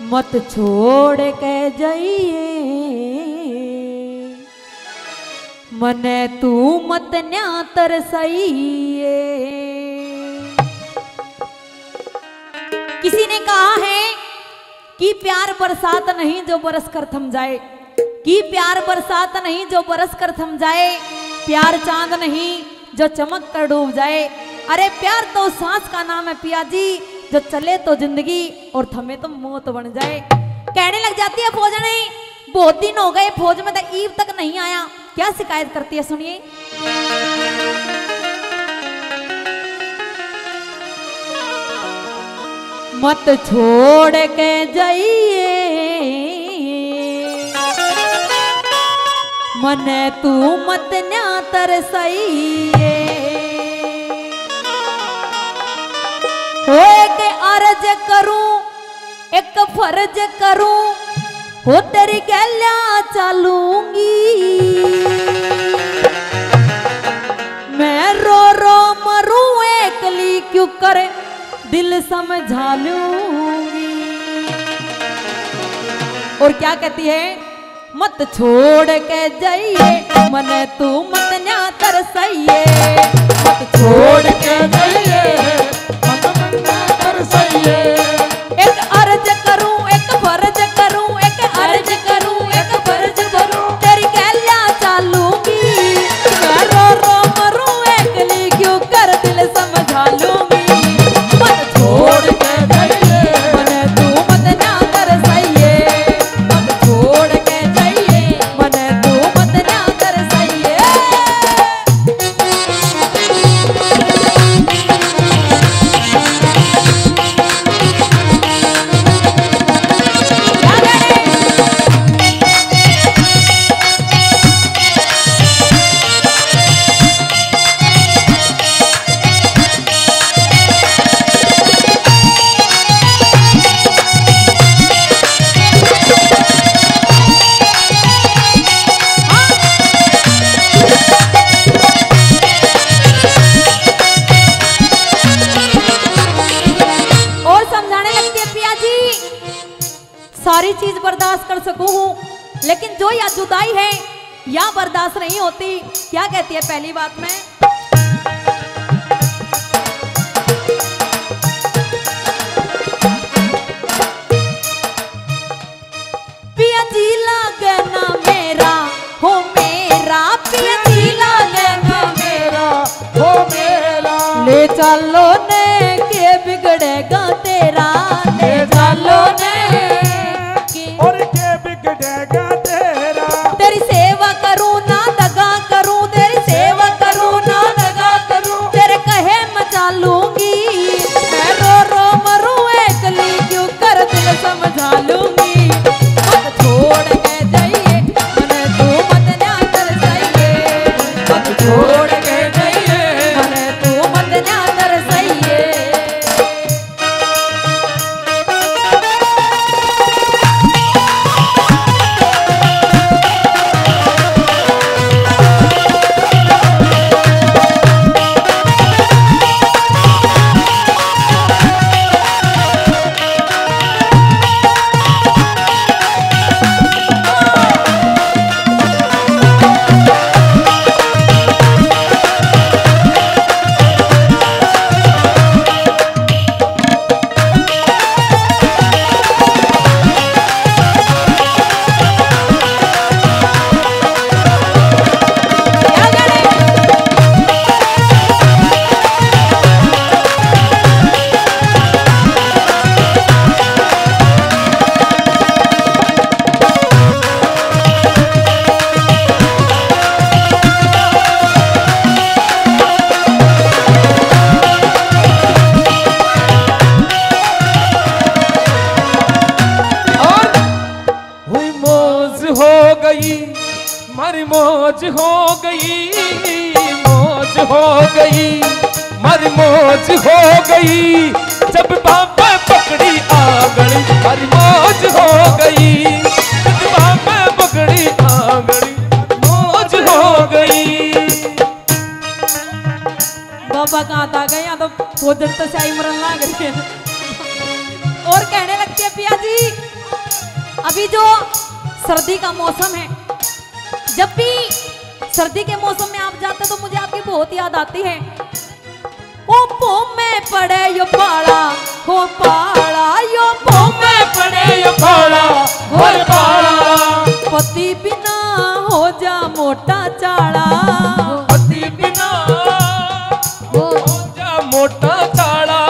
मत छोड़ के जाइए मने तू मत न्या तरसाइए। किसी ने कहा है कि प्यार बरसात नहीं जो बरस कर थम जाए, कि प्यार बरसात नहीं जो बरस कर थम जाए, प्यार चांद नहीं जो चमक कर डूब जाए। अरे प्यार तो सांस का नाम है पिया जी, जो चले तो जिंदगी और थमे तो मौत बन जाए। कहने लग जाती है फौजने, बहुत दिन हो गए फौज में तो ईद तक नहीं आया, क्या शिकायत करती है सुनिए। मत छोड़ के जाइए मने तू मत न्या तरसाइए। हो एक अर्ज करूं एक फर्ज करूं, हो तेरी गैल्या चलूंगी। मैं रो रो मरूं एकली क्यों करे दिल समझा लूंगी। और क्या कहती है, मत छोड़ के जाइए मने तू मत न्या तरसाइए। मत छोड़ के जाइए मत न्या तरसाइए। एक अर्ज करूं एक फर्ज करूं, एक अर्ज करूं एक फर्ज करूं, तेरी गैल्या चालूंगी। मैं रो रो मरूं एकली क्यों कर दिल समझा लूंगी। मत छोड़ के जाइए मने तू मत न्या तरसाइए। मत छोड़ के जाइए मने तू मत न्या तरसाइए। सारी चीज बर्दाश्त कर सकूं हूं, लेकिन जो या जुदाई है या बर्दाश्त नहीं होती। क्या कहती है पहली बात में, पिया जी लागे ना मेरा हो मेरा, पिया जी लागे ना मेरा हो मेरा। ले चलो ने के बिगड़ेगा तेरा, ले चलो ने और के बिगड़ेगा तेरा। तेरी सेवा करूं ना दगा करूं, तेरी सेवा करूं ना दगा करूं, तेरे कहे मचा लूंगी। मैं रो रो मरूं एकली क्यों कर दिल समझा लूंगी। मत छोड़ के जाइए मने तू मत न्या तरसाइए। मत छोड़ के जाइए मने तू मत न्या तरसाइए। मारी मौज हो गई, मौज हो गई, मारी मौज हो गई। जब बाबा पकड़ी आंगड़ी मारी मौज हो गई, जब बाबा पकड़ी आंगड़ी मौज हो गई। बाबा कहाँ था गए, यहाँ तो फौजन तो शाही मरन लाग रही है। और कहने लगती है पिया जी अभी जो सर्दी का मौसम है, जब भी सर्दी के मौसम में आप जाते तो मुझे आपकी बहुत याद आती है। ओ पो में पड़े यो पाला, हो पाला यो पो में पड़े यो पाला, हो पाला। पति बिना हो जा मोटा चाला, पति बिना हो जा मोटा चाला।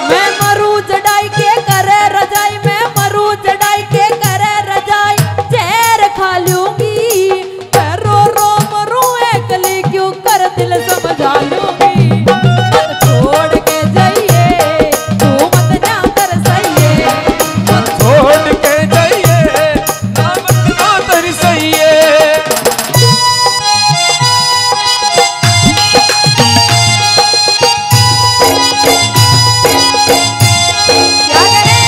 मैं मरू जड़ाई के करे रजाई, मैं मरू जड़ाई के करे रजाई। जहर खा लूंगी मैं रो रो मरू एकली, क्यों कर दिल समझा लूंगी। मत छोड़ के जाइए तू मत ना तरसाइए, मत छोड़ के जाइए ना मत ना तरसाइए। क्या करें।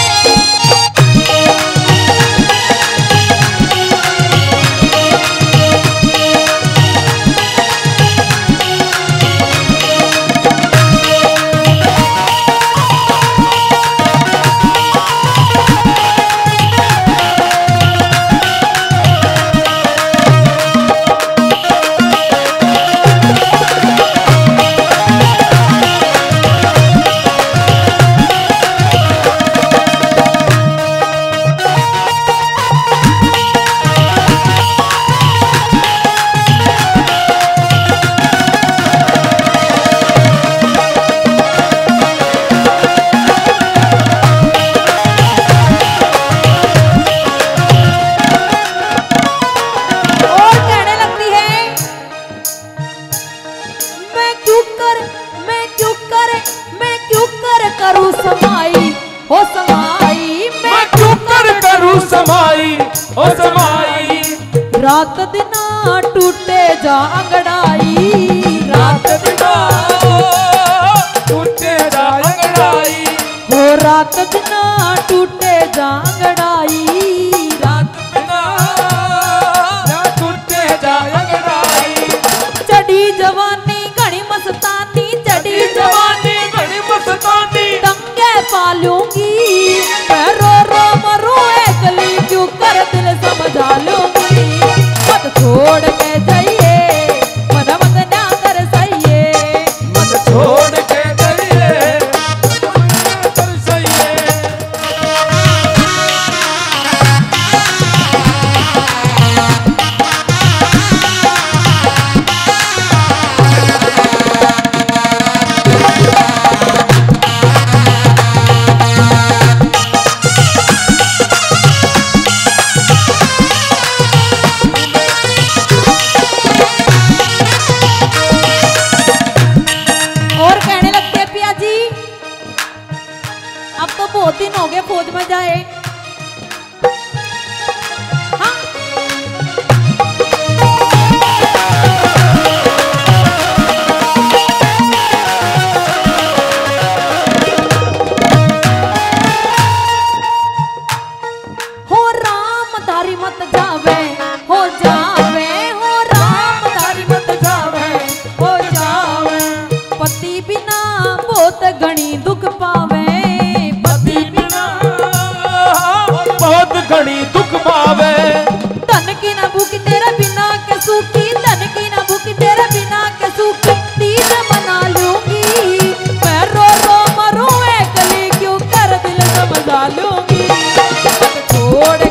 और कहने लगती है, मैं क्यों कर करूं समाई, हो समाई। मैं क्यों कर करूं समाई, ओ समाई। रात दिना टूटे जा अंगड़ाई, रात बिना टूटे जा अंगड़ाई। हो रात दिना टूटे जा अंगड़ाई। रात बिना टूटे जा अंगड़ाई। चढ़ी जवानी घनी मस्तानी, चढ़ी जवानी घनी मस्तानी। टंगे पालूंगी मैं रो रो मरू एकली, क्यों कर दिल समझा लूंगी। मत छोड़ के जाइए मन मत ना तरसाइए, मत छोड़ के जाइए मत तरसाइए। और कहने लगते हैं, पिया जी अब तो बहुत दिन हो गए फौज में जाए। हाँ? हो राम धारी मत जावे, हो जावे, हो राम धारी मत जावे, हो जावे। पति बिना बहुत घनी दुख पावे, पति बिना बहुत घनी दुख पावे। धन की ना भूखी तेरे बिना के सूखी, धन की ना भूखी तेरे बिना के सूखी। तीज मना लूंगी मैं रो रो मरू एकली, क्यों कर दिल समझा लूंगी। मत छोड़